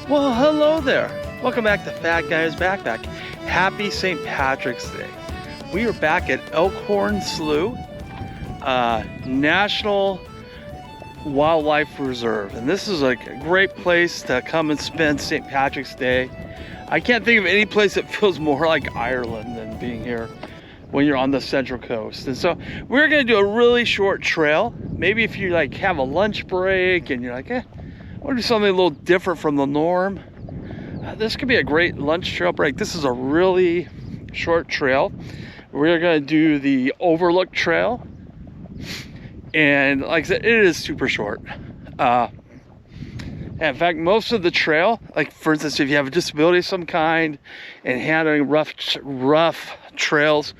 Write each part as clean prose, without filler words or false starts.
Well, hello there. Welcome back to Fat Guy's Backpack. Happy St. Patrick's Day. We are back at Elkhorn Slough National Wildlife Reserve. And this is a great place to come and spend St. Patrick's Day. I can't think of any place that feels more like Ireland than being here when you're on the Central Coast. And so we're gonna do a really short trail. Maybe if you have a lunch break and you're like, I want to do something a little different from the norm. This could be a great lunch trail break. This is a really short trail. We're gonna do the Overlook Trail. And like I said, it is super short. In fact, most of the trail, like for instance, if you have a disability of some kind and handling rough trails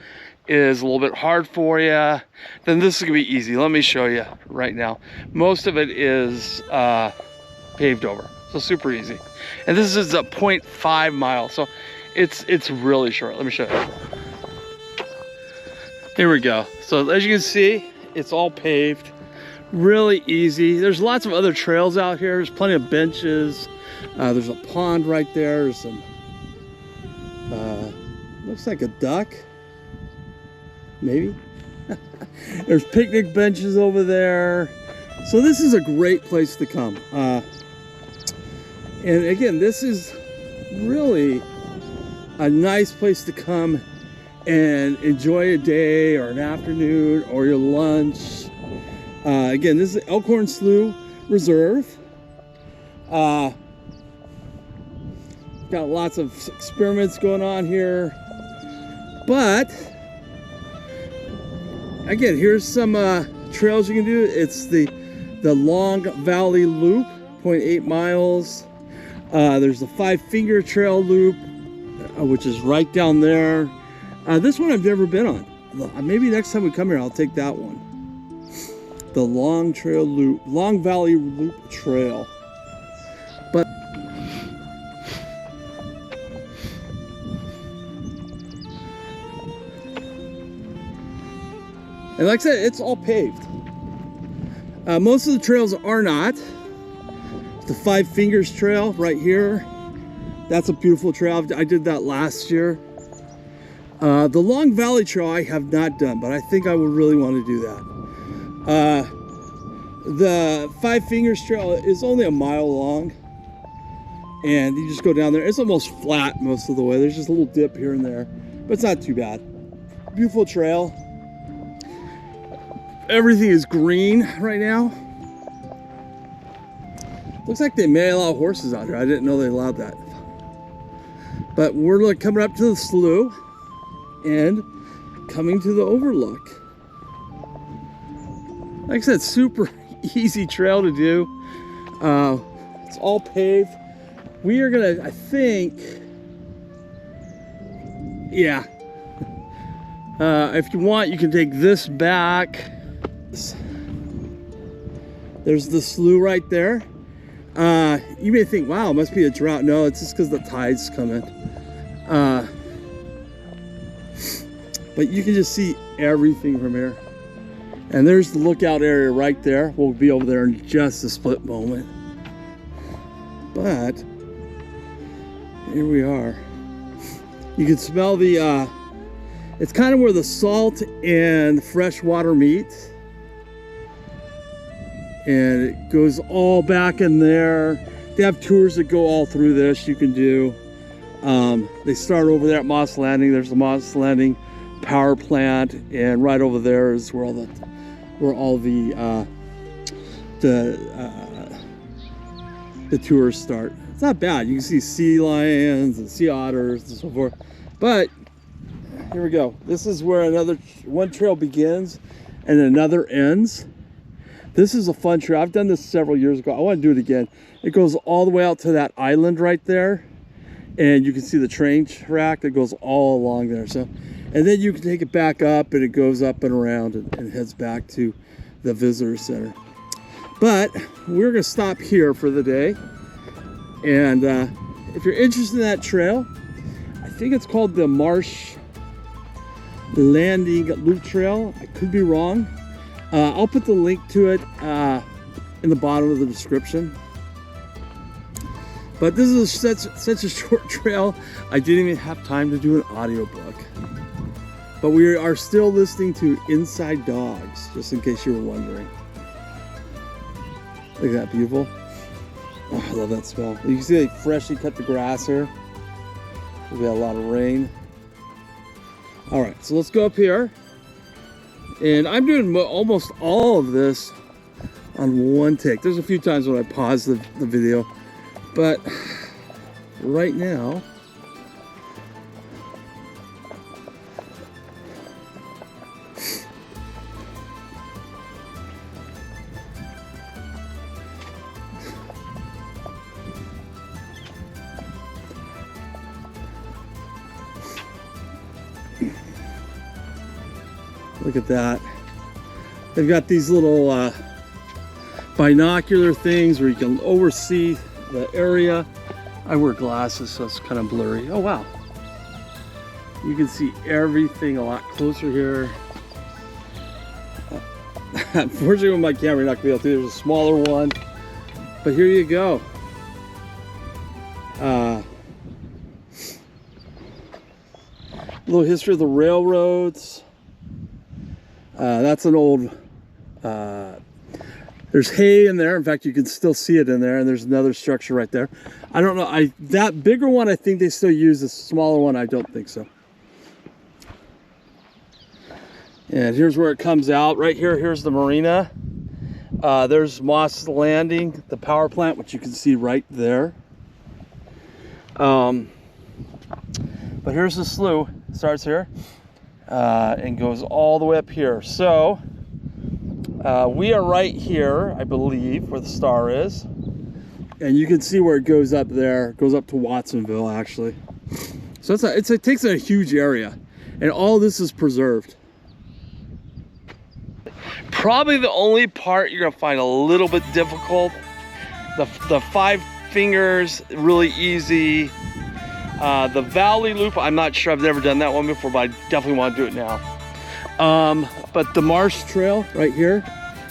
is a little bit hard for you, then this is gonna be easy. Let me show you right now. Most of it is paved over, so super easy. And this is a 0.5 mile, so it's really short. Let me show you. Here we go. So as you can see, it's all paved, really easy. There's lots of other trails out here. There's plenty of benches. There's a pond right there. There's some looks like a duck, maybe. There's picnic benches over there. So this is a great place to come. And again, this is really a nice place to come and enjoy a day or an afternoon or your lunch. Again, this is Elkhorn Slough Reserve. Got lots of experiments going on here. But again, here's some trails you can do. It's the Long Valley Loop, 0.8 miles. There's the Five Finger Trail Loop, which is right down there. This one I've never been on. Maybe next time we come here, I'll take that one. The Long Valley Loop Trail. But and like I said, it's all paved. Most of the trails are not. The Five Fingers Trail right here. That's a beautiful trail. I did that last year. The Long Valley Trail I have not done, but I think I would really want to do that. The Five Fingers Trail is only a mile long, and you just go down there. It's almost flat most of the way. There's just a little dip here and there, but it's not too bad. Beautiful trail. Everything is green right now. Looks like they may allow horses out here. I didn't know they allowed that. But we're coming up to the slough and coming to the overlook. Like I said, super easy trail to do. It's all paved. We are gonna, I think, yeah. If you want, you can take this back. There's the slough right there. You may think, wow, it must be a drought. No, it's just because the tide's coming. But you can just see everything from here. And there's the lookout area right there. We'll be over there in just a split moment. But here we are. You can smell the, it's kind of where the salt and fresh water meet. And it goes all back in there. They have tours that go all through this you can do. They start over there at Moss Landing. There's the Moss Landing power plant, and right over there is where all the tours start. It's not bad. You can see sea lions and sea otters and so forth. But here we go. This is where one trail begins and another ends. This is a fun trail. I've done this several years ago. I want to do it again. It goes all the way out to that island right there. And you can see the train track that goes all along there. So, and then you can take it back up, and it goes up and around and heads back to the visitor center. But we're going to stop here for the day. And if you're interested in that trail, I think it's called the Marsh Landing Loop Trail. I could be wrong. I'll put the link to it in the bottom of the description. But this is such a short trail, I didn't even have time to do an audiobook. But we are still listening to Inside Dogs, just in case you were wondering. Look at that, beautiful. Oh, I love that smell. You can see they freshly cut the grass here. We got a lot of rain. All right, so let's go up here. And I'm doing almost all of this on one take. There's a few times when I pause the video, but right now, look at that. They've got these little binocular things where you can oversee the area. I wear glasses, so it's kind of blurry. Oh, wow. You can see everything a lot closer here. Unfortunately, with my camera, you're not going to be able to. There's a smaller one. But here you go. Little history of the railroads. That's an old, there's hay in there. In fact, you can still see it in there, and there's another structure right there. I don't know, that bigger one, I think they still use. The smaller one, I don't think so. And here's where it comes out. Right here, here's the marina. There's Moss Landing, the power plant, which you can see right there. But here's the slough. It starts here. And goes all the way up here. So we are right here, I believe, where the star is, and you can see where it goes up there. It goes up to Watsonville, actually. So it takes a huge area, and all this is preserved. Probably the only part you're gonna find a little bit difficult, the 5 fingers, really easy. The Valley Loop, I'm not sure, I've never done that one before, but I definitely want to do it now. But the Marsh Trail right here,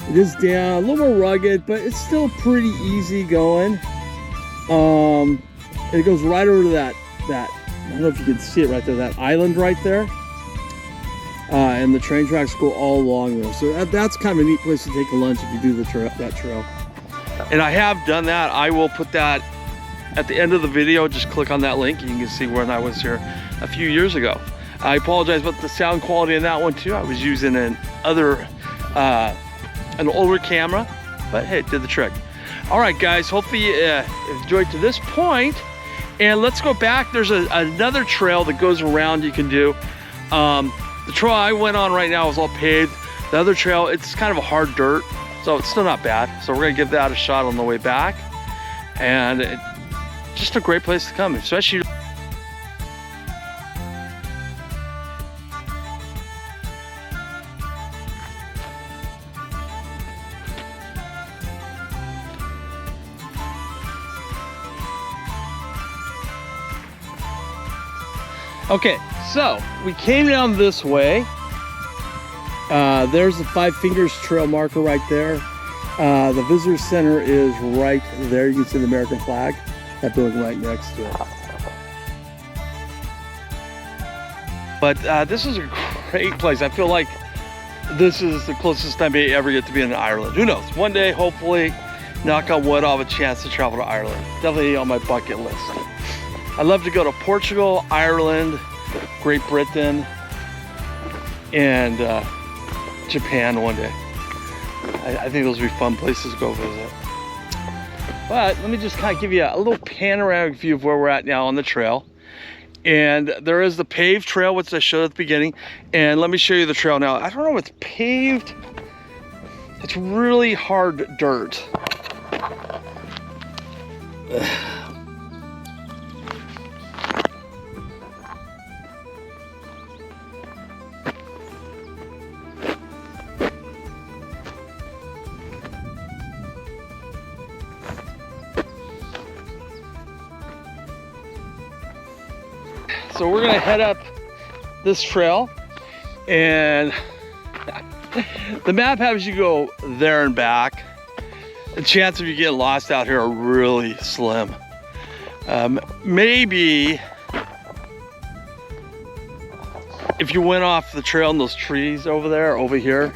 it is down, a little more rugged, but it's still pretty easy going. And it goes right over to that, I don't know if you can see it right there, that island right there. And the train tracks go all along there. So that's kind of a neat place to take a lunch if you do that trail. And I have done that. I will put that at the end of the video. Just click on that link and you can see when I was here a few years ago. I apologize about the sound quality in that one too. I was using an older camera, but hey, it did the trick. All right, guys, hopefully you enjoyed to this point. And let's go back. There's another trail that goes around you can do. The trail I went on right now is all paved. The other trail, it's kind of a hard dirt, so it's still not bad. So we're gonna give that a shot on the way back. And just a great place to come, especially. Okay, so we came down this way. There's the 5 Fingers Trail marker right there. The visitor center is right there. You can see the American flag, that building right next to it. But this is a great place. I feel like this is the closest I may ever get to being in Ireland. Who knows? One day, hopefully, knock on wood, I'll have a chance to travel to Ireland. Definitely on my bucket list. I'd love to go to Portugal, Ireland, Great Britain, and Japan one day. I think those would be fun places to go visit. But let me just kind of give you a little panoramic view of where we're at now on the trail. And there is the paved trail, which I showed at the beginning. And let me show you the trail now. I don't know if it's paved. It's really hard dirt. So we're gonna head up this trail, and the map has you go there and back. The chance of you getting lost out here are really slim. Maybe if you went off the trail in those trees over there, over here,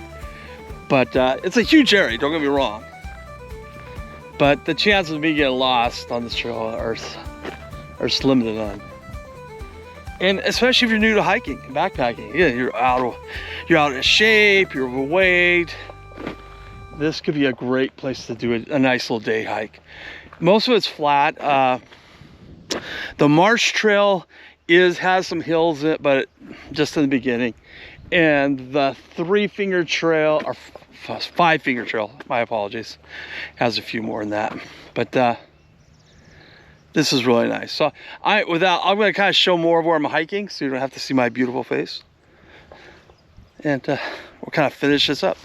but it's a huge area, don't get me wrong. But the chances of me getting lost on this trail are slim to none. And especially if you're new to hiking and backpacking, yeah, you're out of shape, you're overweight. This could be a great place to do a nice little day hike. Most of it's flat. The Marsh Trail has some hills in it, but just in the beginning. And the Five Finger Trail, my apologies, has a few more than that. But this is really nice. So I'm going to kind of show more of where I'm hiking, so you don't have to see my beautiful face. And we'll kind of finish this up.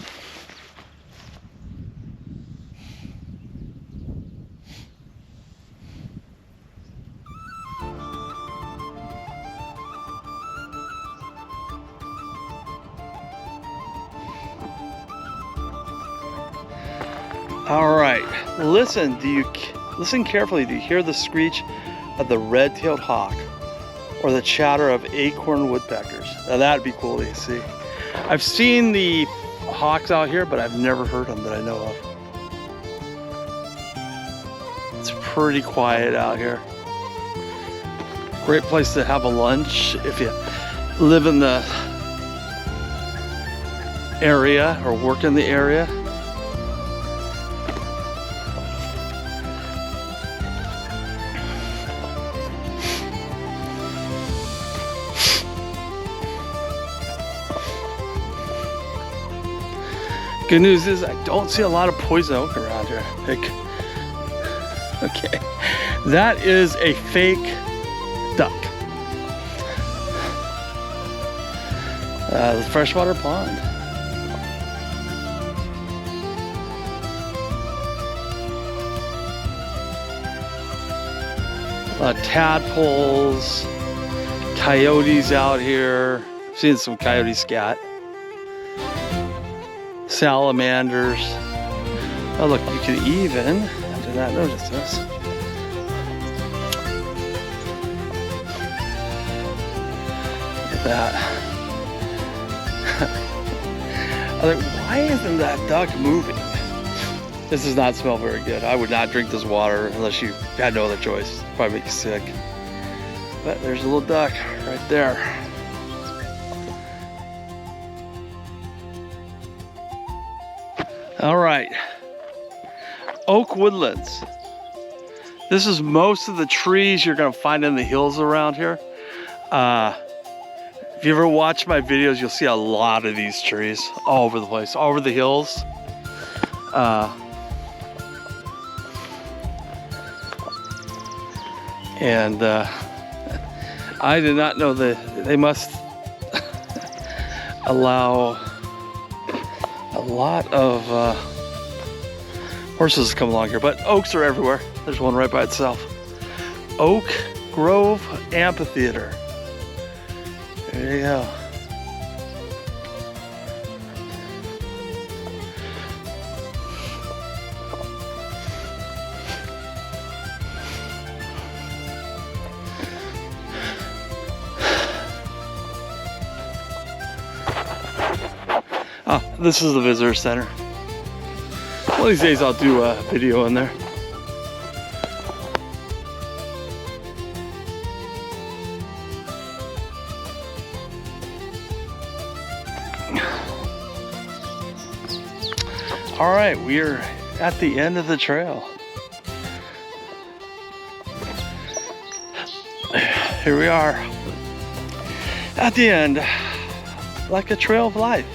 All right, listen carefully. Do you hear the screech of the red-tailed hawk or the chatter of acorn woodpeckers? Now that'd be cool to see. I've seen the hawks out here, but I've never heard them that I know of. It's pretty quiet out here. Great place to have a lunch if you live in the area or work in the area. Good news is I don't see a lot of poison oak around here. Okay, that is a fake duck. The freshwater pond. Tadpoles, coyotes out here. I've seen some coyote scat. Salamanders. Oh look, you can even, I did not notice this. Look at that. I was like, why isn't that duck moving? This does not smell very good. I would not drink this water unless you had no other choice. It'd probably make you sick. But there's a little duck right there. All right, oak woodlands. This is most of the trees you're gonna find in the hills around here. If you ever watch my videos, you'll see a lot of these trees all over the place, all over the hills. I did not know that they must allow a lot of horses to come along here, but oaks are everywhere. There's one right by itself. Oak Grove Amphitheater. There you go. This is the visitor center. One of these days I'll do a video in there. All right, we're at the end of the trail. Here we are at the end, like a trail of life.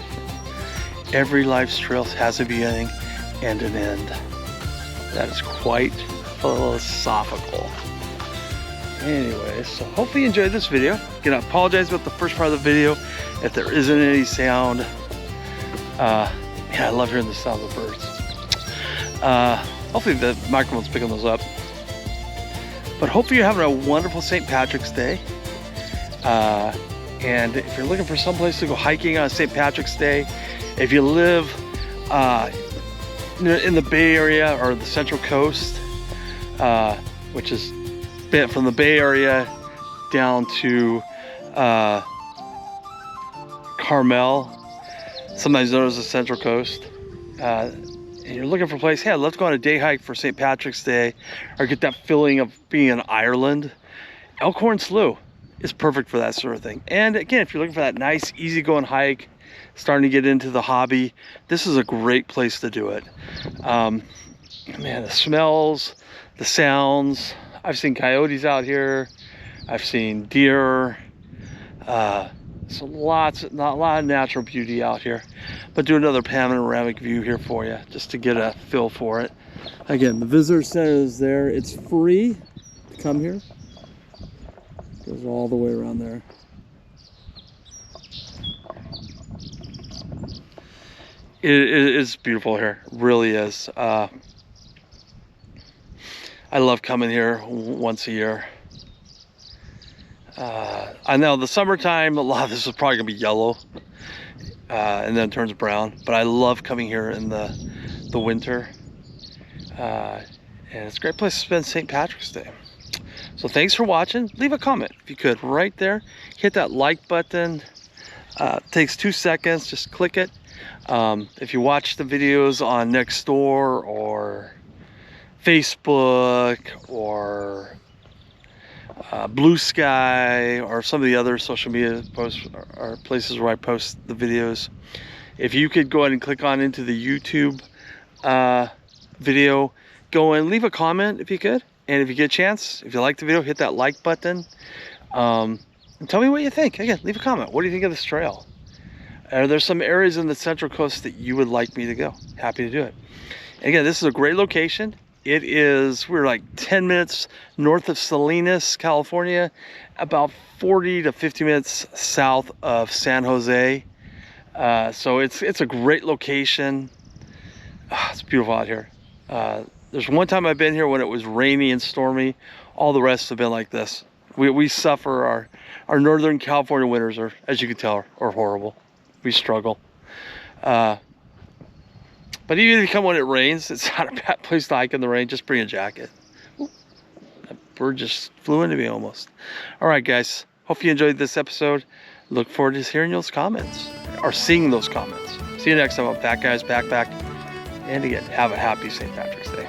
Every life's trail has a beginning and an end. That is quite philosophical. Anyway, so hopefully you enjoyed this video. I'm gonna apologize about the first part of the video if there isn't any sound. Yeah, I love hearing the sounds of birds. Hopefully the microphone's picking those up. But hopefully you're having a wonderful St. Patrick's Day. And if you're looking for some place to go hiking on St. Patrick's Day, if you live in the Bay Area or the Central Coast, which is from the Bay Area down to Carmel, sometimes known as the Central Coast. And you're looking for a place, hey, I'd love to go on a day hike for St. Patrick's Day or get that feeling of being in Ireland. Elkhorn Slough is perfect for that sort of thing. And again, if you're looking for that nice, easygoing hike, starting to get into the hobby, this is a great place to do it. Man, the smells, the sounds. I've seen coyotes out here. I've seen deer. So not a lot of natural beauty out here. But do another panoramic view here for you, just to get a feel for it. Again, the visitor center is there. It's free to come here. Goes all the way around there. It is beautiful here, it really is. I love coming here once a year. I know the summertime, a lot of this is probably gonna be yellow and then turns brown, but I love coming here in the winter. And it's a great place to spend St. Patrick's Day. So thanks for watching. Leave a comment if you could right there. Hit that like button. Takes 2 seconds, just click it. If you watch the videos on Nextdoor or Facebook or Blue Sky or some of the other social media posts or places where I post the videos, if you could go ahead and click on into the YouTube video, go and leave a comment if you could. And if you get a chance, if you like the video, hit that like button. And tell me what you think. Again, leave a comment. What do you think of this trail? Are there some areas in the Central Coast that you would like me to go? Happy to do it. Again, this is a great location. It is, we're like 10 minutes north of Salinas, California, about 40 to 50 minutes south of San Jose. So it's a great location. It's beautiful out here. There's one time I've been here when it was rainy and stormy. All the rest have been like this. We suffer. Our Northern California winters are, as you can tell, are horrible. We struggle. But even if you come when it rains, it's not a bad place to hike in the rain. Just bring a jacket. Ooh, that bird just flew into me almost. All right, guys. Hope you enjoyed this episode. Look forward to hearing those comments or seeing those comments. See you next time on Fat Guy's Backpack. And again, have a happy St. Patrick's Day.